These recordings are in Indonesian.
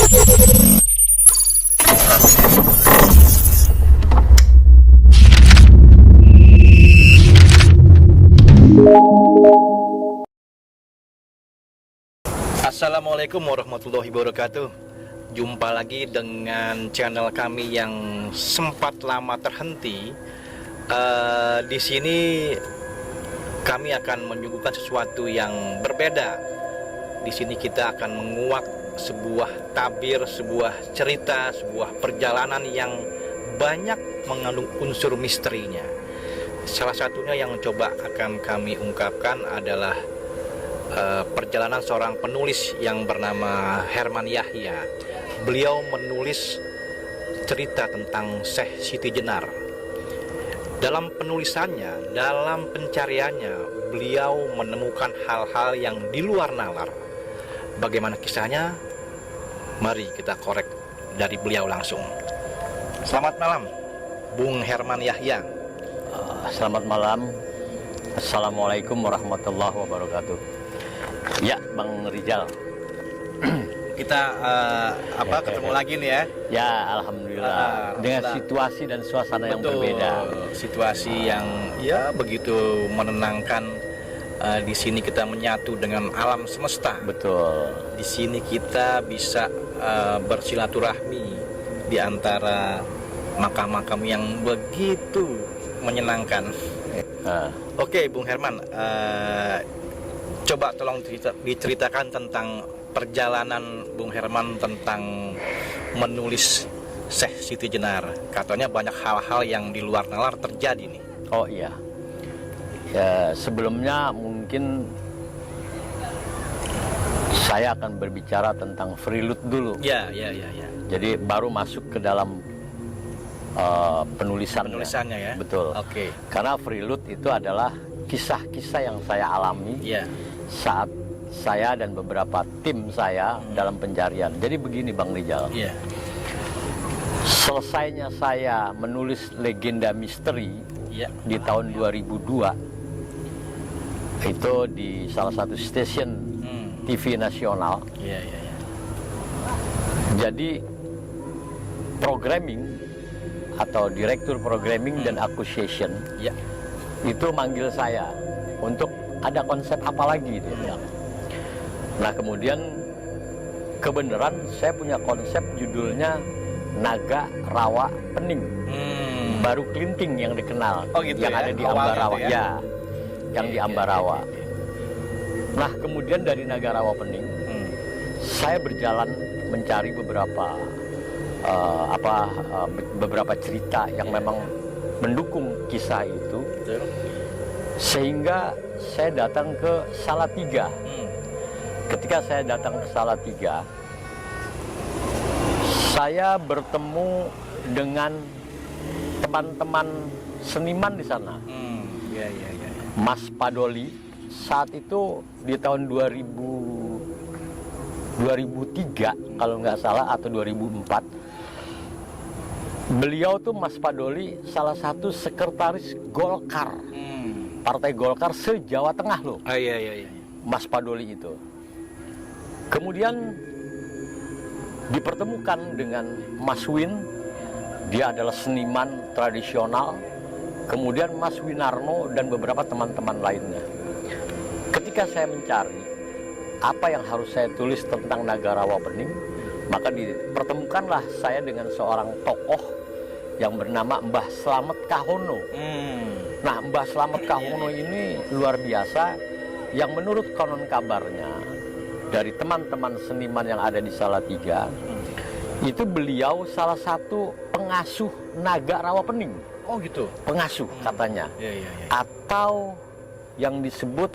Assalamualaikum warahmatullahi wabarakatuh. Jumpa lagi dengan channel kami yang sempat lama terhenti. Di sini kami akan menyuguhkan sesuatu yang berbeda. Di sini kita akan menguak sebuah tabir, sebuah cerita, sebuah perjalanan yang banyak mengandung unsur misterinya. Salah satunya yang coba akan kami ungkapkan adalah perjalanan seorang penulis yang bernama Herman Yahya. Beliau menulis cerita tentang Syekh Siti Jenar. Dalam penulisannya, dalam pencariannya, beliau menemukan hal-hal yang di luar nalar. Bagaimana kisahnya? Mari kita korek dari beliau langsung. Selamat malam, Bung Herman Yahya. Selamat malam. Assalamualaikum warahmatullahi wabarakatuh. Ya, Bang Rizal. Kita ketemu lagi nih ya. Ya, alhamdulillah. Dengan situasi dan suasana yang berbeda. Situasi yang ya begitu menenangkan. Di sini kita menyatu dengan alam semesta. Betul. Di sini kita bisa bersilaturahmi di antara makam-makam yang begitu menyenangkan. Oke, Bung Herman. Coba tolong diceritakan tentang perjalanan Bung Herman tentang menulis Syekh Siti Jenar. Katanya banyak hal-hal yang di luar nalar terjadi nih. Oh iya. Ya, sebelumnya mungkin saya akan berbicara tentang Freeloot dulu. Ya. Jadi baru masuk ke dalam penulisannya ya. Betul. Oke. Karena Freeloot itu adalah kisah-kisah yang saya alami. Ya. Saat saya dan beberapa tim saya dalam pencarian. Jadi begini Bang Rizal. Yeah. Selesainya saya menulis Legenda Misteri di tahun 2002, itu di salah satu stasiun TV nasional. Jadi programming atau direktur programming dan acquisition itu manggil saya untuk ada konsep apa lagi dia bilang. Nah kemudian kebenaran saya punya konsep judulnya Naga Rawa Pening, Baru Klinting yang dikenal, yang ada di Ambarawa, yang di Ambarawa. Nah kemudian dari Naga Rawa Pening, saya berjalan mencari beberapa cerita yang memang mendukung kisah itu, sehingga saya datang ke Salatiga. Ketika saya datang ke Salatiga, saya bertemu dengan teman-teman seniman di sana. Mas Padoli saat itu di tahun 2003 kalau nggak salah atau 2004. Beliau tuh Mas Padoli salah satu sekretaris Golkar. Partai Golkar se-Jawa Tengah loh. Mas Padoli itu. Kemudian dipertemukan dengan Mas Win, dia adalah seniman tradisional. Kemudian Mas Winarno dan beberapa teman-teman lainnya. Ketika saya mencari apa yang harus saya tulis tentang Naga Rawa Pening, maka dipertemukanlah saya dengan seorang tokoh yang bernama Mbah Slamet Kahono. Nah, Mbah Slamet Kahono ini luar biasa, yang menurut konon kabarnya dari teman-teman seniman yang ada di Salatiga, itu beliau salah satu pengasuh Naga Rawa Pening. Oh gitu? Pengasuh katanya. Atau yang disebut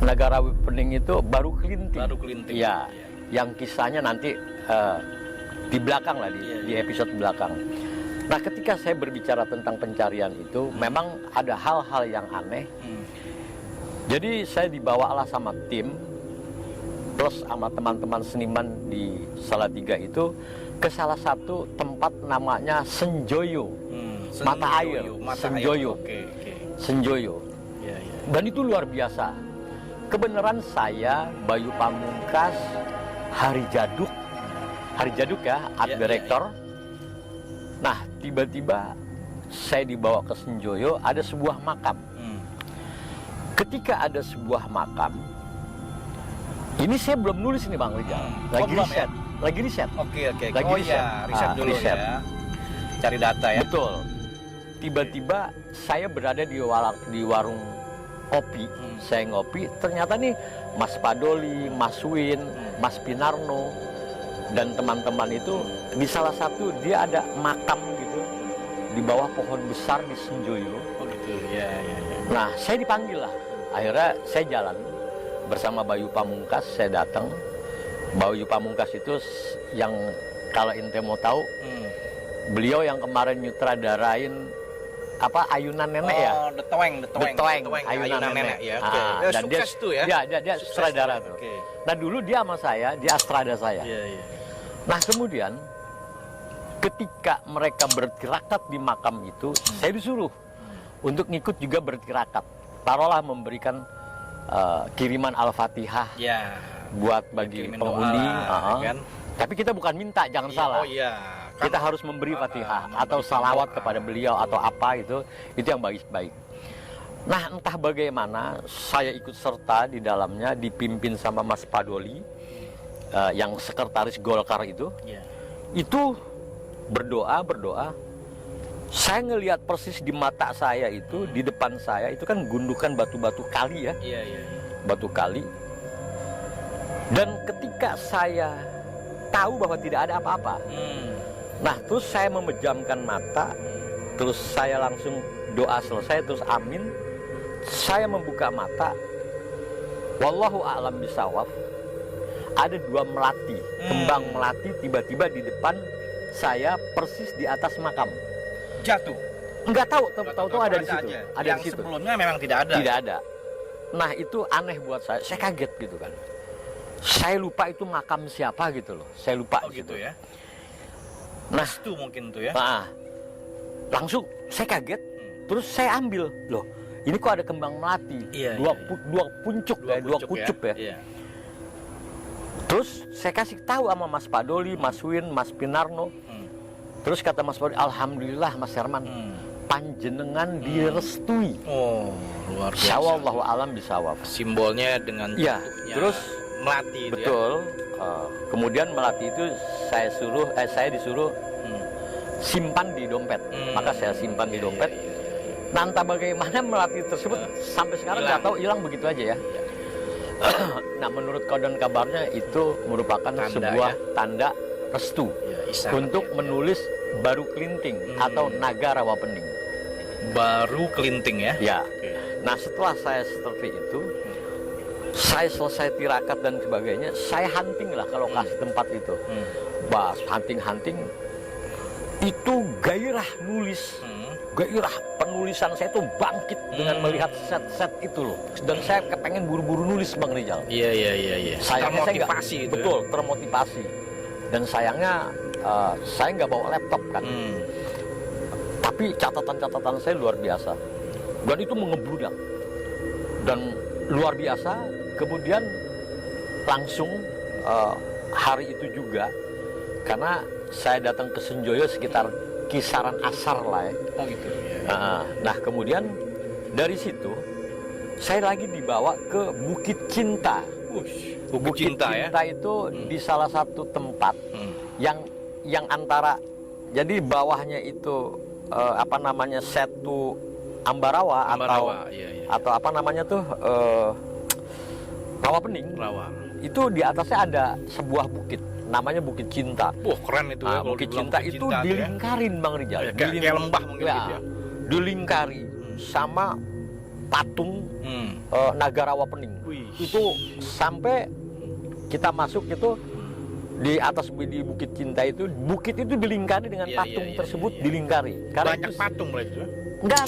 Naga Rawa Pening itu Baru Klinting. Baru Klinting. Ya, yang kisahnya nanti di belakang lah, di episode belakang. Nah ketika saya berbicara tentang pencarian itu, memang ada hal-hal yang aneh. Jadi saya dibawalah sama tim plus sama teman-teman seniman di Salatiga itu ke salah satu tempat namanya Senjoyo, mata air. Senjoyo. Senjoyo. Dan itu luar biasa. Kebenaran saya, Bayu Pamungkas, Hari Jaduk, Harjaduk ya, art Ya, director. Nah, tiba-tiba saya dibawa ke Senjoyo, ada sebuah makam. Ketika ada sebuah makam, ini saya belum nulis nih Bang Rijal. Lagi belum riset. Lagi riset. Oke. Lagi Oh riset. iya, riset dulu riset. ya. Cari data ya. Betul. Tiba-tiba saya berada di warung kopi. Saya ngopi, ternyata nih Mas Padoli, Mas Win, Mas Pinarno, dan teman-teman itu di salah satu dia ada makam gitu di bawah pohon besar di Senjoyo. Oh gitu. Ya. Nah, saya dipanggil lah. Akhirnya saya jalan bersama Bayu Pamungkas, saya datang. Bayu Pamungkas itu yang kalau ente mau tahu, beliau yang kemarin nyutradarain apa Ayunan Nenek ya? Oh, The Tweng, Ayunan Nenek. ya. Oke. Dan Sukses tuh ya. Dia Sukses sutradara tuh. tuh. Oke. Nah, dulu dia sama saya, dia astrada saya. Iya. Nah, kemudian ketika mereka bertirakat di makam itu, saya disuruh untuk ngikut juga bertirakat. Taruhlah memberikan kiriman Al-Fatihah Ya. buat bagi Kirimin penghuni. doa lah, kan? Tapi kita bukan minta, jangan Iya, salah. Oh iya. Kita harus memberi Fatihah memberi atau salawat doa. kepada beliau atau apa itu yang baik-baik. Nah, entah bagaimana saya ikut serta di dalamnya, dipimpin sama Mas Padoli yang sekretaris Golkar itu. Iya. Itu berdoa. Saya ngelihat persis di mata saya itu, di depan saya itu kan gundukan batu-batu kali ya, Iya. batu kali. Dan ketika saya tahu bahwa tidak ada apa-apa, nah terus saya memejamkan mata, terus saya langsung doa selesai, terus amin. Saya membuka mata, wallahu a'lam bisawab. Ada 2 melati, kembang melati tiba-tiba di depan saya persis di atas makam. Jatuh. Enggak tahu ada di situ. Aja. Ada Yang di situ. sebelumnya memang tidak ada. Tidak ada. Nah, itu aneh buat saya. Saya kaget gitu kan. Saya lupa itu makam siapa gitu loh. Saya lupa Oh gitu ya. Nah, Itu mungkin tuh ya. nah, langsung saya kaget. Terus saya ambil. Loh, ini kok ada kembang melati. Iya, dua iya. puncuk, dua kucup ya. Iya. Terus saya kasih tahu sama Mas Padoli, Mas Win, Mas Pinarno. Terus kata Mas Padoli, alhamdulillah Mas Herman, panjenengan direstui. Oh, luar biasa. Insyaallah alam bisawab. Simbolnya dengan Iya, bentuknya terus melati itu betul. Kemudian melati itu saya disuruh simpan di dompet. Maka saya simpan di dompet. Nah, entah bagaimana melati tersebut sampai sekarang nggak tahu hilang begitu aja ya. Nah, menurut konon kabarnya itu merupakan Tanda, sebuah ya? tanda restu ya. Isyarat, untuk ya. menulis baru kelinting atau naga rawa pening. Baru kelinting ya. Ya. Oke. Nah, setelah saya seperti itu, saya selesai tirakat dan sebagainya, saya hunting lah ke lokasi tempat itu. Pas hunting itu gairah nulis. Gairah penulisan saya itu bangkit dengan melihat set-set itu loh. Dan saya kepengen buru-buru nulis Bang Rijal. Iya. Sayangnya saya nggak- Termotivasi itu. betul, termotivasi. Dan sayangnya saya nggak bawa laptop kan. Tapi catatan-catatan saya luar biasa. Dan itu mengebludak. Dan luar biasa. Kemudian langsung hari itu juga, karena saya datang ke Senjoyo sekitar kisaran asar lah ya. Oh gitu ya. Nah, kemudian dari situ saya lagi dibawa ke Bukit Cinta. Bukit Cinta ya. Itu di salah satu tempat yang antara, jadi bawahnya itu apa namanya, Setu Ambarawa. Iya. Atau apa namanya tuh Rawa Pening. Rawa. Itu di atasnya ada sebuah bukit, namanya Bukit Cinta. Wah, keren itu ya. kalau Bukit dibilang Cinta Bukit itu Cinta tuh ya. dilingkarin Bang Rijal. Ya, kayak lembah mungkin gitu ya. Dilingkari sama patung naga rawa pening. Wih. Itu sampai kita masuk itu di atas di Bukit Cinta itu, bukit itu dilingkari dengan Iya, patung iya, tersebut iya. dilingkari. Karena Banyak itu, patung berarti itu. enggak,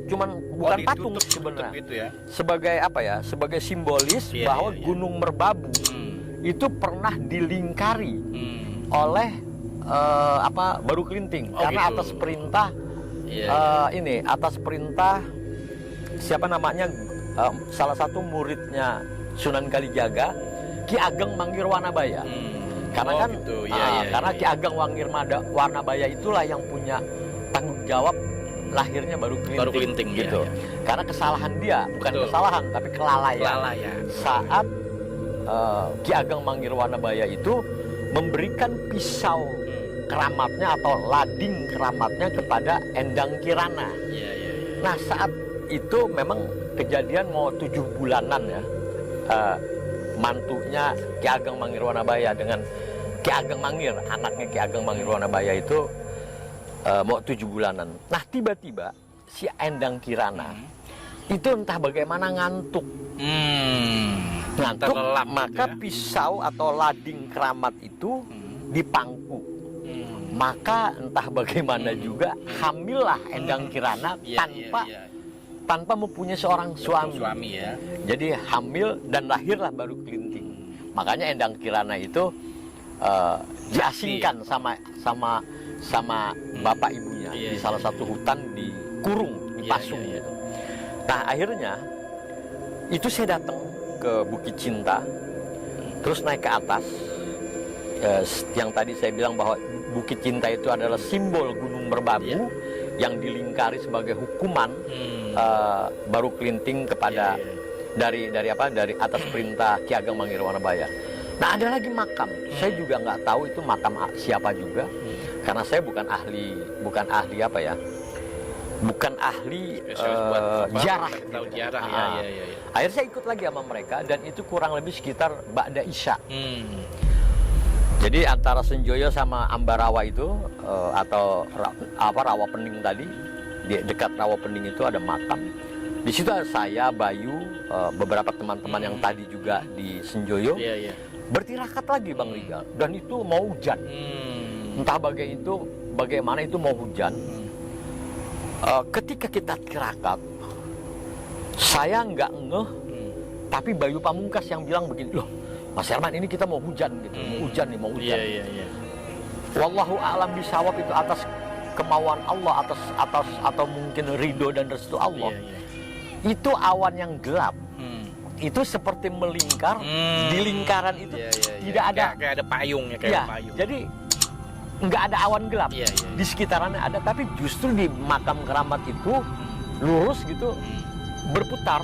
cuman bukan patung ditutup sebenarnya. gitu ya. Sebagai apa ya? Sebagai simbolis Iya, bahwa iya. Gunung Merbabu itu pernah dilingkari oleh Baru Kelinting. Oh, Karena gitu. atas perintah atas perintah siapa namanya, salah satu muridnya Sunan Kalijaga, Ki Ageng Manggirwanabaya. Karena Oh, kan gitu. Ya, karena ya, Ki Ageng Warnabaya itulah yang punya tanggung jawab lahirnya Baru Kelinting, Baru Kelinting, gitu. ya. Karena kesalahan dia, bukan Betul. kesalahan tapi kelalaian. Kelalaian. Saat Ki Ageng Warnabaya itu memberikan pisau keramatnya atau lading keramatnya kepada Endang Kirana. Iya, iya, iya. Nah, saat itu memang kejadian mau 7 bulanan ya. Mantunya Ki Ageng Warnabaya dengan Ki Ageng Mangir, anaknya Ki Ageng Warnabaya itu mau 7 bulanan. Nah, tiba-tiba si Endang Kirana itu entah bagaimana ngantuk. Ngantuk, Terlelap maka gitu ya. pisau atau lading keramat itu dipangku. Maka entah bagaimana juga hamillah Endang Kirana Iya, tanpa mempunyai seorang suami. Suami ya. Jadi hamil dan lahirlah Baru Kelinting. Makanya Endang Kirana itu diasingkan sama bapak ibunya Iya, di iya, salah satu hutan, dikurung, dipasung Iya, iya, iya. gitu. Nah, akhirnya itu saya datang ke Bukit Cinta, terus naik ke atas. Yang tadi saya bilang bahwa Bukit Cinta itu adalah simbol Gunung Merbabu yang dilingkari sebagai hukuman Baru Kelinting kepada dari atas perintah Ki Ageng Warnabaya. Nah, ada lagi makam. Saya juga nggak tahu itu makam siapa juga, karena saya bukan ahli apa ya, bukan ahli ziarah. Tahu gitu. ziarah ya. Akhirnya saya ikut lagi sama mereka dan itu kurang lebih sekitar Ba'da Isya. Jadi antara Senjoyo sama Ambarawa itu atau Rawa Pening tadi, di dekat Rawa Pening itu ada makam. Di situ saya, Bayu, beberapa teman-teman yang tadi juga di Senjoyo bertirakat lagi Bang Rizal, dan itu mau hujan. Entah bagaimana itu mau hujan. Ketika kita tirakat, saya nggak ngeh, tapi Bayu Pamungkas yang bilang begini, loh Mas Herman, ini kita mau hujan gitu, mau hujan. Wallahu a'lam bisawab, itu atas kemauan Allah, atas atau mungkin ridho dan restu Allah. Itu awan yang gelap. Itu seperti melingkar, di lingkaran itu tidak ada, kayak ada payung ya, payung. Jadi nggak ada awan gelap. Di sekitarannya ada, tapi justru di makam keramat itu lurus gitu, berputar.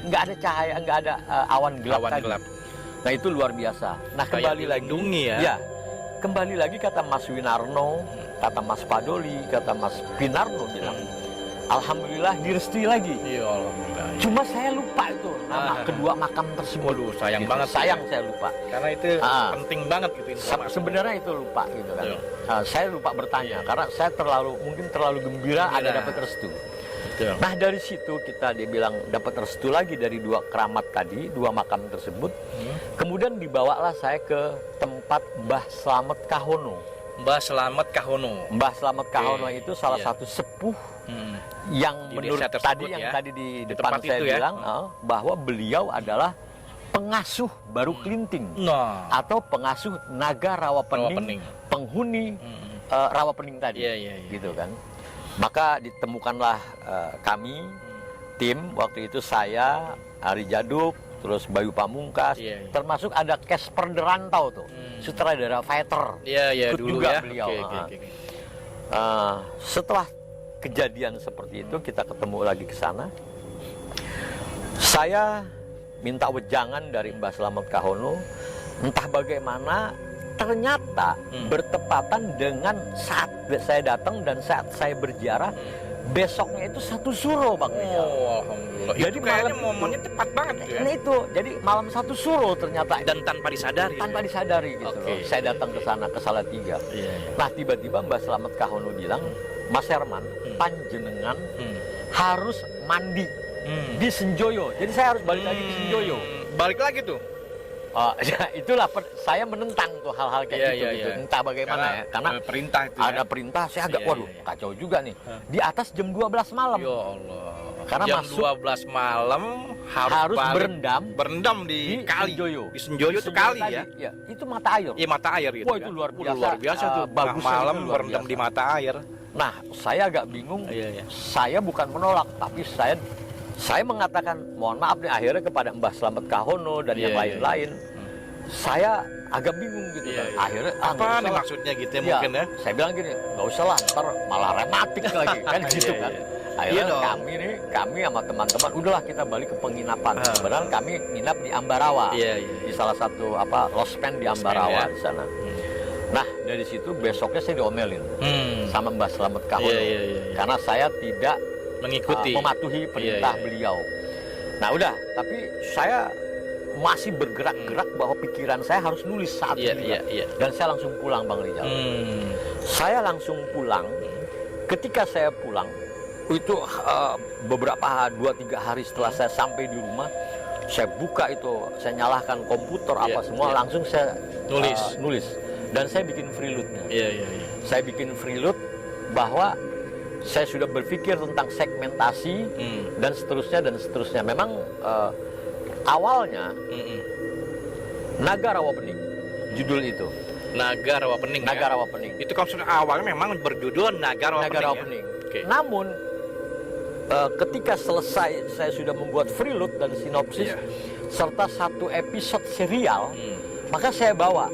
Nggak ada cahaya, nggak ada awan gelap tadi. Nah, itu luar biasa. Nah, kembali lagi, ya. Kembali lagi kata Mas Winarno, kata Mas Padoli, kata Mas Pinarno bilang, alhamdulillah direstui lagi. Iya, alhamdulillah. Cuma saya lupa itu nama kedua makam tersebut. Waduh, sayang gitu. banget. Sayang saya lupa. Karena itu penting banget gitu informasi. Sebenarnya itu lupa gitu kan. Saya lupa bertanya karena saya mungkin terlalu gembira ada dapat restu. Betul. Nah, dari situ dia bilang dapat restu lagi dari dua keramat tadi, dua makam tersebut. Kemudian dibawalah saya ke tempat Mbah Slamet Kahono. Mbah Slamet Kahono. Mbah Slamet Kahono itu salah satu sepuh yang Di menurut desa tersebut, tadi di depan saya itu bilang bahwa beliau adalah pengasuh Baru Kelinting atau pengasuh Naga Rawa Pening. Penghuni Rawa Pening tadi, gitu kan. Maka ditemukanlah kami, tim waktu itu saya, Ari Jaduk, terus Bayu Pamungkas, termasuk ada Casper Derantau tuh, sutradara fighter. Ikut dulu juga ya. beliau. Setelah kejadian seperti itu, kita ketemu lagi ke sana. Saya minta wejangan dari Mbah Slamet Kahono, entah bagaimana ternyata bertepatan dengan saat saya datang dan saat saya berziarah, besoknya itu satu suro, Bang Rizal. Alhamdulillah. Jadi kayaknya malam momennya tepat banget gitu ya. Nah itu, jadi malam satu suro ternyata. Dan tanpa disadari. Tanpa disadari gitu loh. Saya datang ke sana, ke Salatiga. Nah, tiba-tiba Mbah Slamet Kahono bilang, Mas Herman, panjenengan harus mandi di Senjoyo. Jadi saya harus balik lagi ke Senjoyo. Balik lagi tuh. Ya, itulah saya menentang tuh hal-hal kayak gitu. Entah bagaimana karena perintah itu ada perintah, saya agak waduh kacau juga nih. Di atas jam 12 malam. Ya Allah. Karena jam masuk 12 malam harus berendam di kali Senjoyo. Di Senjoyo itu kali tadi, ya. Itu mata air. Iya, mata air gitu. Wah, itu luar biasa. Luar biasa tuh. Bagus malam luar berendam biasa. di mata air. Nah, saya agak bingung. Saya bukan menolak, tapi saya mengatakan mohon maaf nih akhirnya kepada Mbah Slamet Kahono dan yang lain-lain. saya agak bingung gitu Iya, kan. iya. Akhirnya Apa nggak nih usah lah. maksudnya gitu ya, Iya, mungkin ya? saya bilang gini, nggak usah lah, ntar malah rematik lagi kan gitu Iya, kan. iya. Akhirnya Iya dong. kami sama teman-teman, udahlah kita balik ke penginapan. Ah. Sebenarnya kami nginap di Ambarawa, Iya, iya. di salah satu losmen di Losmen, Ambarawa ya. di sana. Nah dari situ besoknya saya diomelin sama Mbah Slamet Kahun, Iya, iya, iya. karena saya tidak Mengikuti. mematuhi perintah Iya, iya. beliau. Nah udah, tapi saya masih bergerak-gerak bahwa pikiran saya harus nulis saat Iya, itu iya, juga. iya. Dan saya langsung pulang Bang Rijal. Saya langsung pulang. Ketika saya pulang, itu beberapa 2-3 hari setelah saya sampai di rumah, saya buka itu, saya nyalakan komputer Iya, apa semua, iya. langsung saya Nulis. nulis. Dan saya bikin freeload-nya. Iya, iya, iya. Saya bikin freeload bahwa saya sudah berpikir tentang segmentasi dan seterusnya. Memang awalnya Naga Rawa Pening, judul itu. Naga Rawa Pening. Naga Ya? Rawa Pening. Itu konsep awalnya memang berjudul Naga Rawa Naga Pening. Rawa Ya? Pening. Oke. Namun ketika selesai saya sudah membuat freeload dan sinopsis Iya. serta satu episode serial, maka saya bawa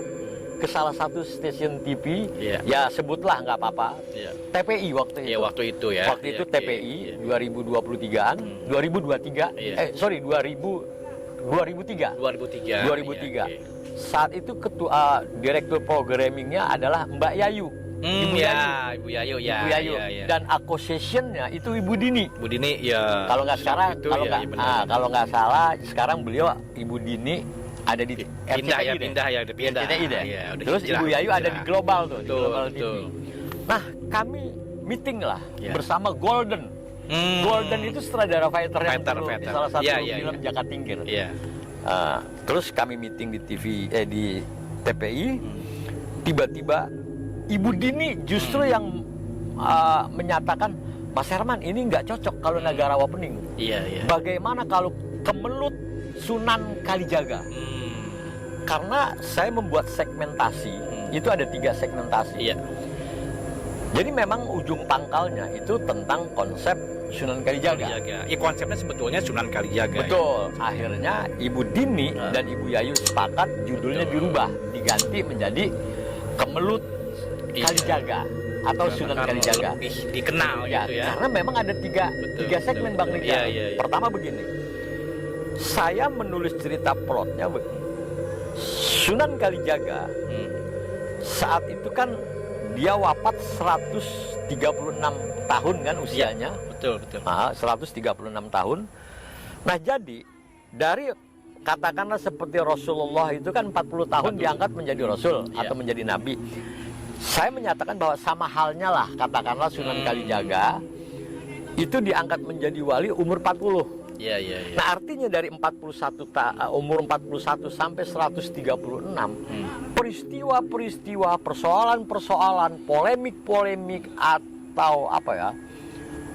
ke salah satu stasiun TV, Iya. ya sebutlah nggak apa-apa, Iya. TPI waktu itu. Iya, waktu itu ya. Waktu itu Iya, TPI iya, iya. 2023-an, 2023, Iya. 2003. 2003. 2003. Iya, oke. Saat itu ketua direktur programmingnya adalah Mbak Yayu. Ibu ya, Yayu. Ibu Yayu ya. Ibu Yayu. Ya, ya. Dan association-nya itu Ibu Dini. Bu Dini ya. Kalau nggak sekarang, itu kalau ya, nggak iya benar. kalau nggak salah, sekarang beliau Ibu Dini ada di Pindah ya, RCTI deh. pindah ya, pindah. RCTI deh. Iya, udah Terus hijrah, Ibu Yayu ada di hijrah. Global tuh, di Betul, Global TV. betul. Nah, kami meeting lah Ya. bersama Golden. Golden itu sutradara fighter yang Fighter, dulu di fighter. salah satu Iya, iya, film iya. Jaka Tingkir. Iya. Terus kami meeting di TV di TPI, tiba-tiba Ibu Dini justru yang menyatakan, Mas Herman ini nggak cocok kalau Naga Rawa Pening. Iya, iya. Bagaimana kalau Kemelut Sunan Kalijaga? Karena saya membuat segmentasi, itu ada 3 segmentasi. Iya. Jadi memang ujung pangkalnya itu tentang konsep Sunan Kalijaga. Kalijaga. Ya, konsepnya sebetulnya Sunan Kalijaga. Betul. Akhirnya Ibu Dini Nah. dan Ibu Yayu sepakat judulnya Betul. dirubah, diganti menjadi Kemelut Iya. Kalijaga atau Sunan Karena Kalijaga. lebih dikenal Ya, gitu ya. karena memang ada tiga Betul, segmen betul, Bang betul. Rijal. Iya, iya, iya. Pertama begini, saya menulis cerita plotnya Sunan Kalijaga saat itu kan dia wafat 136 tahun kan usianya. Betul, betul. 136 tahun. Nah jadi dari katakanlah seperti Rasulullah itu kan 40 tahun diangkat menjadi Rasul Iya. atau menjadi Nabi. Saya menyatakan bahwa sama halnya lah katakanlah Sunan Kalijaga itu diangkat menjadi wali umur 40. Iya, iya, iya. Nah artinya dari umur 41 sampai 136 peristiwa-peristiwa, persoalan-persoalan, polemik-polemik atau apa ya,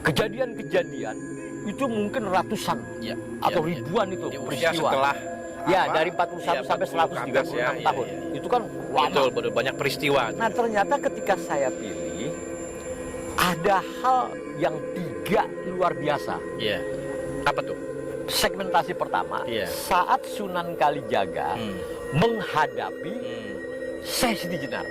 kejadian-kejadian itu mungkin ratusan Iya, atau iya, ribuan itu di usia peristiwa. setelah Ya apa? dari 41 Iya, sampai 40 ke atas 136 ya, iya, tahun. iya. Itu kan lama. Betul, betul, banyak peristiwa. Nah ternyata ketika saya pilih ada hal yang 3 luar biasa. Iya. Apa tuh? Segmentasi pertama, Iya. saat Sunan Kalijaga menghadapi Syekh Siti Jenar.